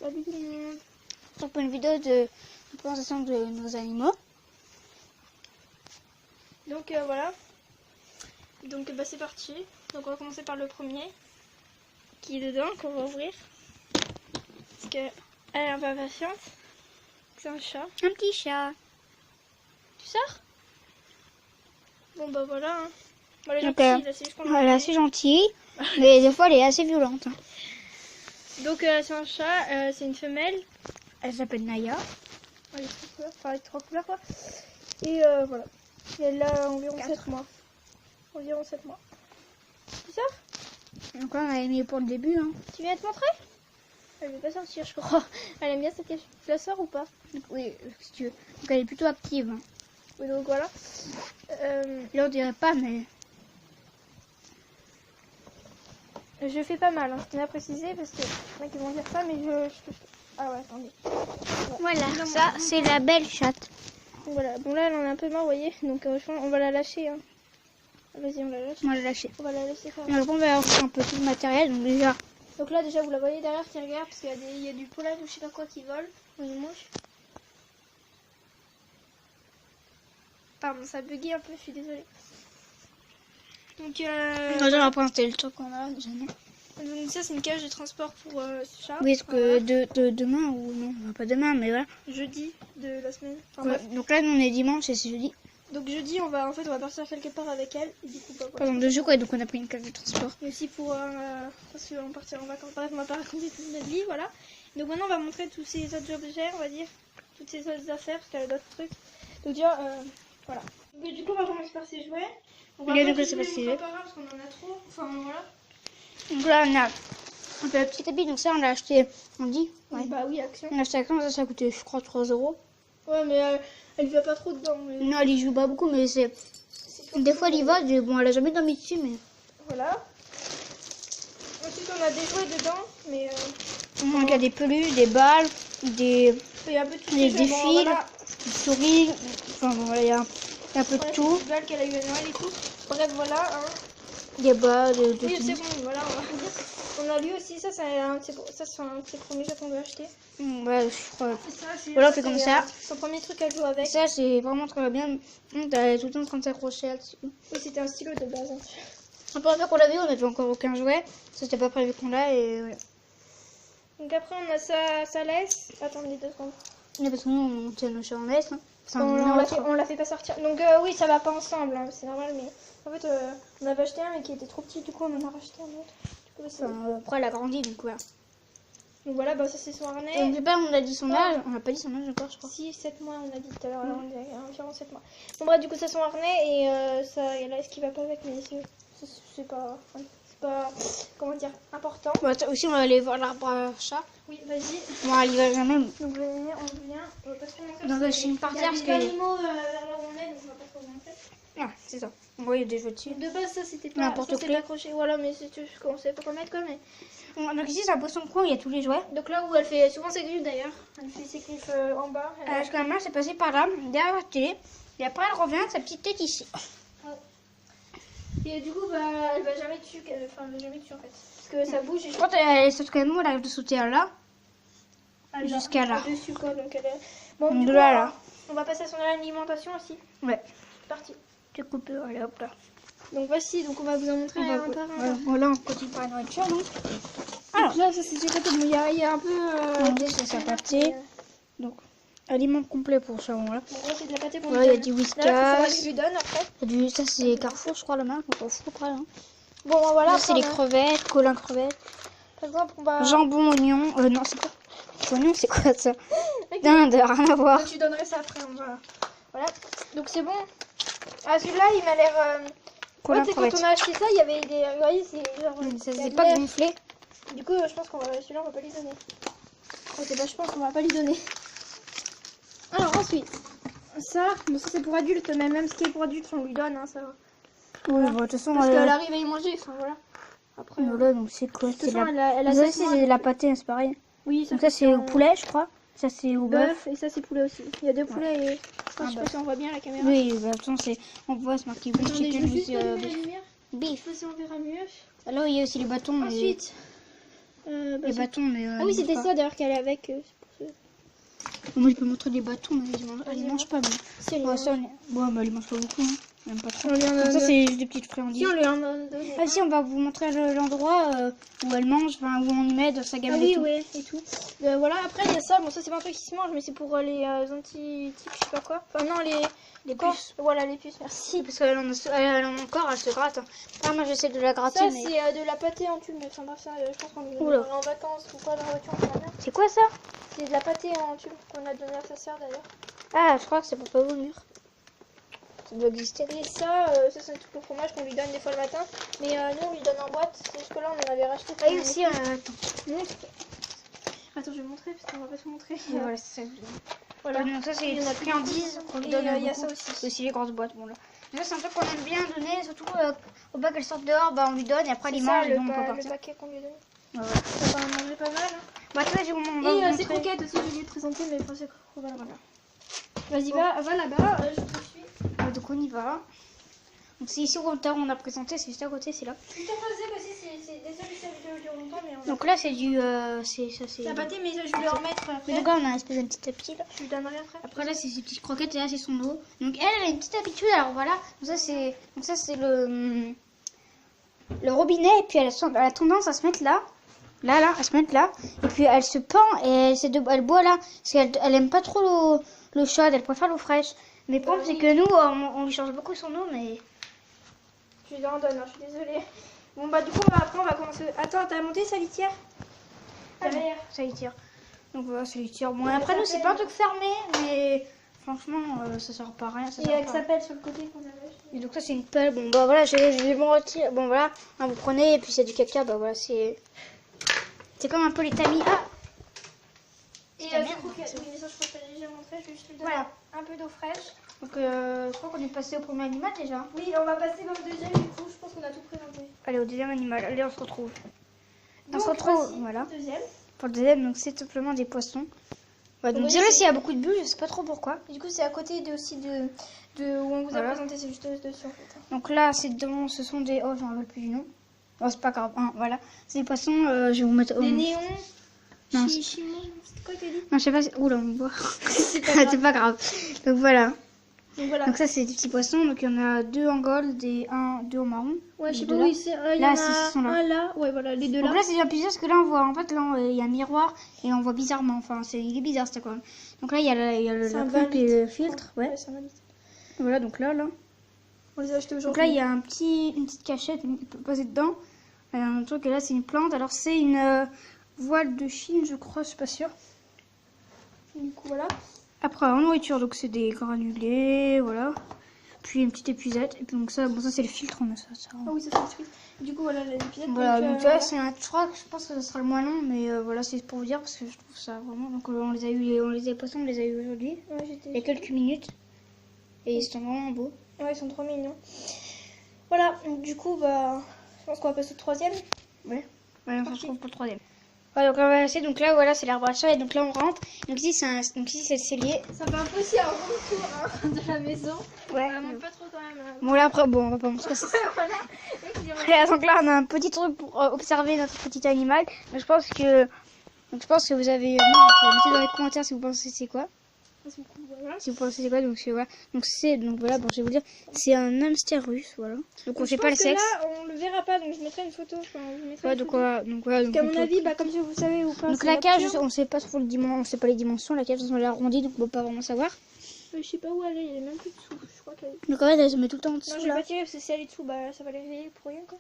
Salut tout le monde. Donc pour une vidéo de présentation de nos animaux. Donc voilà. Donc c'est parti. Donc on va commencer par le premier qui est dedans, qu'on va ouvrir. Parce qu'elle est un peu impatiente. C'est un chat. Un petit chat. Tu sors? Bon bah voilà. Hein. Bon, elle est Donc, gentille, là, c'est juste qu'on elle est assez gentille, mais des fois elle est assez violente. Hein. Donc c'est un chat, c'est une femelle. Elle s'appelle Naya. Elle est trois couleurs, enfin elle est trois couleurs quoi. Et voilà. Et elle a environ 7 mois. Environ 7 mois. Tu sors? Donc là on a mis pour le début. Hein. Tu viens te montrer? Elle veut pas sortir je crois. Elle aime bien cette cache. Tu la sors ou pas? Oui, si tu veux. Donc elle est plutôt active. Hein. Oui donc voilà. Là on dirait pas mais... Je fais pas mal, hein. Je tenais à préciser parce que il y en a qui vont dire ça mais Ah ouais attendez. Voilà, ça c'est la belle chatte. Donc, voilà. Bon là elle en a un peu marre vous voyez. Donc je pense on va la lâcher. Hein. Vas-y on la lâche. On va la lâcher. On va la laisser faire. Donc on va avoir un peu tout le matériel. Donc déjà... Donc là déjà vous la voyez derrière qui regarde parce qu'il y a du pollen ou je sais pas quoi qui vole ou une mouche. Pardon ça buguait un peu, je suis désolée. Donc, on va présenter le truc qu'on a déjà. Donc ça c'est une cage de transport pour ce chat. Oui, est-ce que de demain ou non, pas demain mais voilà. Jeudi de la semaine. Enfin, Ouais, donc là nous on est dimanche et c'est jeudi. donc jeudi on va partir quelque part avec elle. Et du coup, bah, Par voilà. exemple 2 jours quoi, donc on a pris une cage de transport. Et aussi pour parce qu'on va partir en vacances. Bref on va pas raconter toute notre vie voilà. Donc maintenant on va montrer tous ces autres objets on va dire. Toutes ces autres affaires parce qu'elle a d'autres trucs. Donc déjà voilà. Donc, du coup on va commencer par ces jouets. On va Ok, pas donc là, tous c'est les pas montrer par un parce qu'on en a trop. Enfin voilà. Donc là on a un peu le petit tapis, donc ça on l'a acheté, on dit ouais. Bah oui action. On l'a acheté à Action, ça a coûté je crois 3 €. Ouais mais elle va pas trop dedans. Mais... Non elle y joue pas beaucoup mais c'est... Des fois elle y va, bon elle a jamais dormi dessus mais... Voilà. Ensuite on a des jouets dedans mais... Donc il y a des peluches, des balles, des... il y a un peu de tout. Des Bon, fils, voilà. des souris, enfin bon voilà il y a un peu de Ouais, tout. des balles qu'elle a eu à Noël et tout. Bref voilà. Hein. Des balles, de Oui tout. c'est bon voilà on va dire. On a lui aussi ça c'est un de ses premiers jeux qu'on doit acheter. Ouais je crois. Ça, Voilà on fait comme ça. Son premier truc elle joue avec. Ça c'est vraiment très bien. T'as tout le temps en train de s'accrocher là-dessus. Oui c'était un stylo de base. Hein. La première fois qu'on l'a vu on n'avait encore aucun jouet. Ça c'était pas prévu qu'on l'a et voilà. Donc après on a sa laisse. Attendez 2 secondes. Mais parce que nous on tient nos chats en laisse. Hein. Enfin, On la fait pas sortir. Donc oui ça va pas ensemble hein, c'est normal mais en fait on avait acheté un mais qui était trop petit du coup on en a racheté un autre. Du coup, après elle a grandi donc voilà. donc voilà bah ça c'est son harnais. Donc du coup on a dit son âge, on n'a pas dit son âge encore je crois. Si 7 mois on a dit tout à l'heure, alors on a environ 7 mois. Bon bref du coup c'est son harnais et ça il y a là ce qui va pas avec mais c'est pas comment dire important. Bon, aussi on va aller voir l'arbre à chat. Oui vas-y. Bon elle y va jamais. Donc on vient parce qu'on montrer. Dans la Chine par terre parce que que... animaux vers là où on est donc on va pas trop vous montrer. Ah c'est ça. Oui il y a des jeux dessus. De base ça c'était pas N'importe c'est quoi. accroché voilà mais c'est on sait pas quoi mettre quoi mais. Donc ici c'est un poisson coin où il y a tous les jouets. Donc là où elle fait souvent ses griffes d'ailleurs. Elle fait ses griffes en bas. Parce que la main c'est passée par là, derrière la télé. Et après elle revient avec sa petite tête ici. Et du coup bah elle va jamais dessus enfin elle va jamais dessus en fait. Parce que ça bouge et Je crois qu'elle saute quand même où elle arrive de sauter à là. Jusqu'à là. Dessus quoi donc elle est... Bon De du coup, là à là. on va passer à son alimentation aussi. Ouais. C'est parti. Tu coupes, allez hop là. Donc voici, donc on va vous en montrer un par un. Voilà, on continue par la nourriture donc. Alors là ça c'est du côté, bon, il y a un peu... Donc c'est sa pâté. Donc aliment complet pour ça là. Bon, là c'est de la pâté pour Ouais, il y a du Whiskas. Là c'est ce que je lui donne après. Ça c'est Carrefour je crois la marque, on s'en fout après. Hein. Bon voilà. Là c'est les crevettes, Colin crevettes. Par exemple on va... Jambon, oignon, non c'est pas... Oignon c'est quoi ça? Dinde, rien à voir. Tu donnerais ça après, voilà. Donc c'est bon. Ah celui-là il m'a l'air... Colin quand crevettes. on a acheté ça il y avait des... Vous voyez c'est genre... Ça s'est pas gonflé. Du coup je pense qu'on va... Celui-là on va pas lui donner. Ok bah je pense qu'on va pas lui donner. Alors ensuite, ça c'est pour adultes, mais même ce qui est pour adultes on lui donne, hein, ça va. Oui, bon, de toute façon, Parce qu'elle arrive à y manger, enfin voilà. Après, voilà, donc c'est quoi? de toute C'est façon, la... elle a Ça 7 aussi mois, c'est de la pâtée, c'est pareil. oui, ça Donc ça c'est au poulet je crois. Ça c'est au bœuf. bœuf et ça c'est poulet aussi. Il y a deux poulets et je sais pas si on voit bien la caméra. Oui, bah, de toute façon c'est... On voit c'est marqué beef Attendez, je chicken vais juste with allumer la beef. lumière. Beef. Je sais pas si on verra mieux. Alors il y a aussi les bâtons. Ensuite, Les bâtons, mais... Ah oui, c'était ça d'ailleurs qu'elle est avec. Moi, je peux montrer des bâtons, mais elle les mange pas. Mais... Si, elle Ouais, ça, bon, bah, elle mange pas beaucoup. Hein. Elle aime pas trop. on lui en Donc a ça, c'est juste des petites friandises. Si, on lui en a donné. Ah si, on va vous montrer l'endroit où elle mange, enfin, où on y met de sa gamelle et tout. Oui, et tout. Voilà, après, il y a ça. Bon, ça, c'est pas un truc qui se mange, mais c'est pour les anti-tiques, je sais pas quoi. Enfin, non, les puces. Voilà, les puces, merci. Parce qu'elle en a encore, elle se gratte. Hein. Ah, moi, j'essaie de la gratter, Ça, mais... c'est de la pâtée en tube, mais enfin, bref, ça, je pense qu'on est Oula. en vacances ou quoi dans la voiture, on verra bien. C'est quoi ça? C'est de la pâtée en tube qu'on a donné à sa sœur d'ailleurs. Ah, je crois que c'est pour pas vomir. Ça doit exister. Et ça, c'est tout le fromage qu'on lui donne des fois le matin. Mais nous, on lui donne en boîte. C'est juste que là, on en avait racheté. Ah oui, aussi, attends. Montre. Attends, je vais montrer parce qu'on va pas se montrer. Voilà, c'est ça. Voilà. Donc ça, c'est Il y en a une friandise qu'on lui donne. il y a beaucoup. ça aussi. C'est aussi les grosses boîtes. Bon, là. Ça, c'est un truc qu'on aime bien donner, surtout au bas qu'elle sorte dehors, bah, on lui donne et après, il mange et donc on peut le partir. paquet qu'on lui a donné. Voilà. Ça va en manger pas mal. Hein. Bah, tu vois, on va Et vous ces montrer. croquettes aussi, je vais te présenter, mais enfin, c'est voilà. Vas-y, va là-bas, je te suis. Donc on y va. Donc c'est ici où on a présenté, c'est juste à côté, c'est là. Je t'en faisais aussi, c'est désolé, ça dure longtemps, mais on Donc là c'est du... c'est la pâté, mais je vais le remettre Et après. donc là on a un espèce de petit tapis là. Je lui donnerai après. Après là c'est ses petites croquettes et là c'est son eau. Donc elle a une petite habitude, alors voilà. Donc ça c'est le robinet et puis elle a tendance à se mettre là. Là, à se mettre là. Et puis elle se pend et elle boit là. Parce qu'elle aime pas trop l'eau chaude, elle préfère l'eau fraîche. Mais le problème c'est que nous on lui change beaucoup son eau mais... Je lui en donne, hein, je suis désolée. Bon bah du coup après on va commencer. Attends, t'as monté sa litière? Derrière. Ça y tire. Donc voilà, ça y tire. Bon, après nous c'est pas un truc fermé, mais franchement ça sert pas à rien. Ça Et sert avec pas. sa pelle sur le côté qu'on avait. Et donc ça c'est une pelle. Bon bah voilà, je vais me retirer. Bon voilà, hein, vous prenez et puis c'est du caca. Bah voilà, c'est comme un peu les tamis. Ah. Et merde, du coup, oui, mais ça je crois que j'ai déjà montré, je vais juste lui donner Voilà. un peu d'eau fraîche. Donc je crois qu'on est passé au premier animal déjà. Oui, on va passer au deuxième, du coup je pense qu'on a tout présenté. Allez au deuxième animal. Allez on se retrouve. On Donc, se retrouve. voici Voilà. le deuxième. Pour le deuxième, donc c'est simplement des poissons. Ouais, donc Oui, désolé c'est- s'il y a beaucoup de bulles, je sais pas trop pourquoi. Du coup c'est à côté aussi de où on vous a Voilà. présenté, c'est juste dessus en fait. Donc là, c'est dedans, ce sont des... Oh, je m'en rappelle plus du nom. Oh, c'est pas grave. Hein, voilà. C'est des poissons, je vais vous mettre... Les néons, Non, chimon, c'est quoi t'as dit? Non, je sais pas si... Oula, on voit. C'est pas grave. C'est pas grave. Donc voilà. Donc voilà. Donc ça, c'est des petits poissons. Donc il y en a 2 en gold et 2 en marron. Ouais, je sais Les pas deux où là. il c'est. Il y Là, en si, a ils sont là. un là. Ouais, voilà, les deux Donc là. là, c'est déjà bizarre parce que là, on voit... En fait, là, il y a un miroir et on voit bizarrement. Enfin, il est bizarre, c'est quoi. Donc là, il y a, C'est la un pompe et 20 le litres, filtre. je crois. Ouais. C'est un 20 litres. Voilà, donc là. On les a achetés Donc aujourd'hui. là, il y a une petite cachette, il peut passer dedans. Il y a un truc, et là, c'est une plante. Alors, c'est une voile de Chine, je crois, je suis pas sûre. Du coup, voilà. Après, en nourriture, donc c'est des granulés, voilà. Puis une petite épuisette. Et puis, donc ça, bon, ça c'est le filtre, on a ça. Ah oui, ça c'est le suite. Du coup, voilà l'épisode. Voilà, donc voilà. là, c'est un. Je pense que ce sera le moins long, mais voilà, c'est pour vous dire parce que je trouve ça vraiment. Donc, on les a eu, les poissons, on les a eu aujourd'hui. Ouais, Il y a quelques minutes. Et ils sont vraiment beaux. Ouais, ils sont trop mignons. Voilà, donc, du coup, bah, je pense qu'on va passer au troisième. Ouais, on se retrouve pour le troisième. Ouais, donc on va passer, donc là voilà c'est l'arbre à chat et donc là on rentre. Donc ici c'est le cellier. Ça fait un peu aussi un retour hein, de la maison. Ouais. On monte pas trop quand même. Bon là après bon on va pas montrer ça. Voilà. Là, donc là on a un petit truc pour observer notre petit animal. Donc je pense que vous avez mettez dans les commentaires si vous pensez c'est quoi. Voilà. Si vous pensez c'est quoi donc c'est voilà. Donc voilà bon je vais vous dire c'est un hamster russe voilà. Donc on sait pas le sexe. Là, on le verra pas donc je mettrai une photo. Enfin, je mettrai Ouais une donc photo. voilà donc voilà. Parce qu'à mon avis, bah, comme si vous savez ou pas. Donc c'est la cage nocturne. on sait pas trop on sait pas les dimensions la cage on l'a arrondie donc on peut pas vraiment savoir. Je sais pas où elle est, elle est même plus dessous. Je crois qu'elle est. Donc en fait elle se met tout le temps en dessous Non, je vais là. pas tirer parce que si elle est dessous, bah ça va les réveiller pour rien quoi.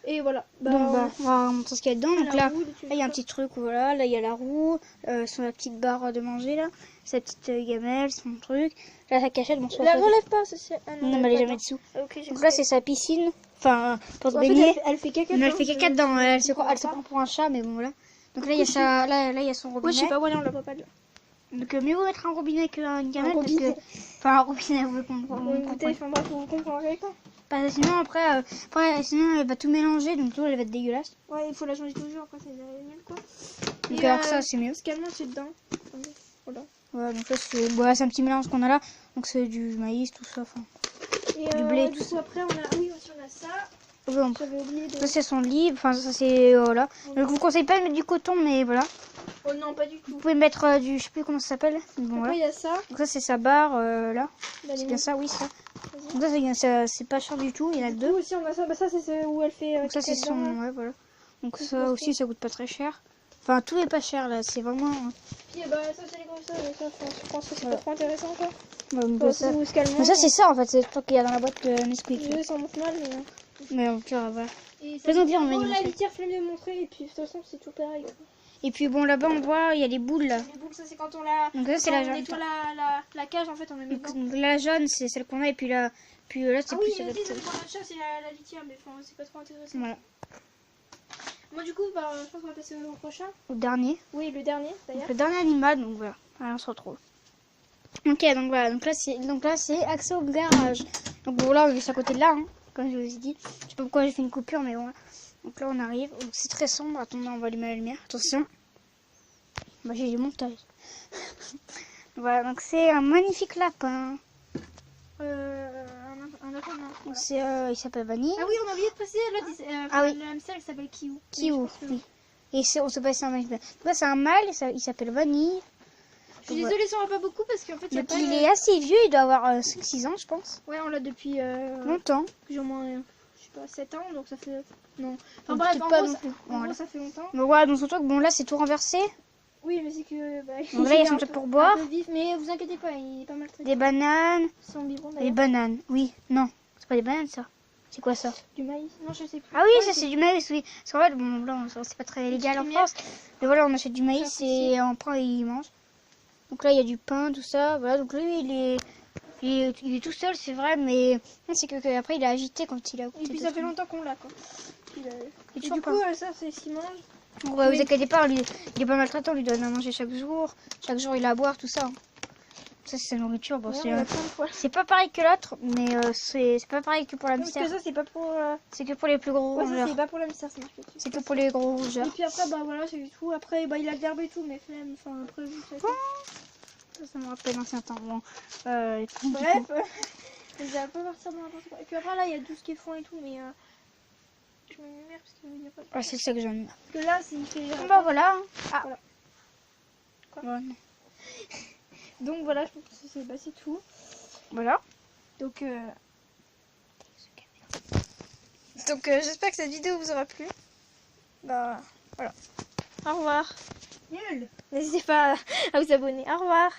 Et voilà. Bah, Donc bah, on va montrer ce qu'il y a dedans. Donc la là, roue, dessus, il y a un petit truc, voilà. Là, il y a la roue, sur la petite barre de manger, là. Sa petite gamelle, son truc. Là, sa cachette, bon, soit La relève pas, ça c'est. Ah, non, mais elle est jamais dessous. Ah, ok, j'ai Donc là, c'est sa piscine. Enfin, pour se En fait, baigner. elle fait caca. Mais elle dedans, fait caca dedans. Elle se comprends prend pour un chat, mais bon, voilà. Donc là, il y a sa, là, il y a son robinet. Ouais, je sais pas, voilà, on la voit pas là. Donc mieux vaut mettre un robinet qu'une gamelle. Parce robinet. que... Enfin, un robinet, vous comprendre. Ou une bouteille, enfin bref, vous comprendrez quoi. Parce que sinon, après, sinon, elle va tout mélanger. Donc l'eau, elle va être dégueulasse. Ouais, il faut la changer toujours, après c'est nul quoi. Donc Et, alors ça, c'est mieux. Ce qu'elle mange, c'est dedans. Attendez, voilà. Voilà, donc là, c'est un petit mélange qu'on a là. Donc c'est du maïs, tout ça. Enfin, Et du blé, du tout coup, après, on a. Oui, aussi, on a ça. Bon, J'avais oublié de... ça c'est son lit, enfin ça c'est voilà. Je vous conseille pas de mettre du coton, mais voilà. Oh non, pas du Vous tout. pouvez mettre du, je sais plus comment ça s'appelle. Bon, Après, voilà. il y a ça. Donc ça c'est sa barre là. C'est D'aliments. bien ça, oui ça. Vas-y. Donc c'est pas cher du tout, il y en a que Nous deux. aussi, on a ça. Bah, ça, c'est où elle fait... Donc ça c'est caca son, dedans, là. ouais voilà. Donc C'est ça pour aussi ça coûte pas très cher. Enfin tout est pas cher là, c'est vraiment. Puis, bah, ça, c'est les gros ça. Mais ça, je pense que c'est Voilà. pas trop intéressant, quoi. Bon, Bah, ça. c'est où ce qu'elle Mais ça c'est ça en fait, c'est le truc qu'il y a dans la boîte Nesquik. Je s'en montre mal, mais... Mais on verra, voilà. Et ça, Faisons bien, on va y la montrer. litière, flemme de montrer. Et puis, de toute façon, c'est tout pareil, quoi. Et puis bon là-bas on voit il y a les boules là. Les boules, ça, c'est quand on la... Donc là c'est Quand la on jaune. nettoie la cage, en fait, on la met dedans. Donc, la jaune c'est celle qu'on a et puis là c'est Ah plus oui, celle aussi, de- ça dépend de la chasse, c'est la litière, mais enfin, c'est pas trop intéressant. Voilà. Moi, du coup, bah, je pense qu'on va passer au prochain. Au dernier. Oui, le dernier, Donc, d'ailleurs. le dernier animal donc voilà. Allez, on se retrouve. Ok donc voilà donc là c'est accès au garage. Donc bon là on est juste à côté de là hein, comme je vous ai dit. Je sais pas pourquoi j'ai fait une coupure mais bon. Donc là on arrive. Donc, c'est très sombre. Attendez on va allumer la lumière. Attention. Bah j'ai du montage. Voilà donc c'est un magnifique lapin. Un lapin, non. Voilà. C'est il s'appelle Vanille. Ah oui, on a oublié de passer l'autre. Ah oui. Le hamster, il s'appelle Kiou. Kiou, oui. Et on se passe un magnifique. Donc là c'est un mâle, il s'appelle Vanille. Je suis désolée si on voit pas beaucoup parce qu'en fait, il y a Donc pas... il est assez vieux, il doit avoir 5-6 ans je pense. Ouais, on l'a depuis Longtemps. plus ou moins, je sais pas, 7 ans, donc ça fait... Non. Enfin Donc, bref, peut-être en pas gros, non ça... plus. en Voilà. gros, ça fait longtemps. Donc voilà, donc surtout que bon là c'est tout renversé. Oui, mais c'est que... Bah, Donc là il y a est son un truc peu- pour boire. un peu vif, mais vous inquiétez pas, il est pas mal traité. Des bananes. Sans biberon, Des d'ailleurs. bananes, oui. Non, c'est pas des bananes ça. C'est quoi ça? Du maïs. Non, je sais plus. Ah oui, Ouais, ça c'est du maïs, oui. Parce qu'en fait, bon là c'est pas très légal en lumière. France. Mais voilà, on achète du maïs Ça, et on prend et il mange. Donc là il y a du pain, tout ça. Voilà, donc lui il est tout seul, c'est vrai, mais non, c'est que après il est agité quand il a Et goûté puis des ça fait trucs. longtemps qu'on l'a, quoi. Il a- Il est Et toujours du pas. coup, ça, c'est ce qu'il mange. Donc, ouais, Oui. vous inquiétez pas, lui, il est pas maltraitant, on lui donne à manger chaque jour. Chaque jour il a à boire, tout ça. Ça c'est sa nourriture. Bon, Ouais, c'est on l'a plein de fois. c'est pas pareil que l'autre, mais c'est pas pareil que pour la Parce que mystère. ça, c'est pas pour... C'est que pour les plus gros Ouais, ça, rongeurs. c'est pas pour la mystère, c'est marqué dessus. C'est que pour les gros Et rongeurs. puis après, bah voilà, c'est tout. Après, bah il a de l'herbe et tout, mais flemme. Enfin, après, vous savez. Ça me rappelle un certain temps. Bon, Bref, je vais un peu partir dans n'importe quoi. Et puis après, là, il y a tout ce qui est fond et tout, mais je me mets parce qu'il n'y a pas de... ah, c'est ça que j'aime. Parce que là, c'est... il fait... Bon, bah voilà. Ah. Voilà. Quoi Bon, Donc voilà, je pense que c'est tout. voilà. Donc, j'espère que cette vidéo vous aura plu. Bah, voilà. Au revoir. Nul. N'hésitez pas à vous abonner. Au revoir.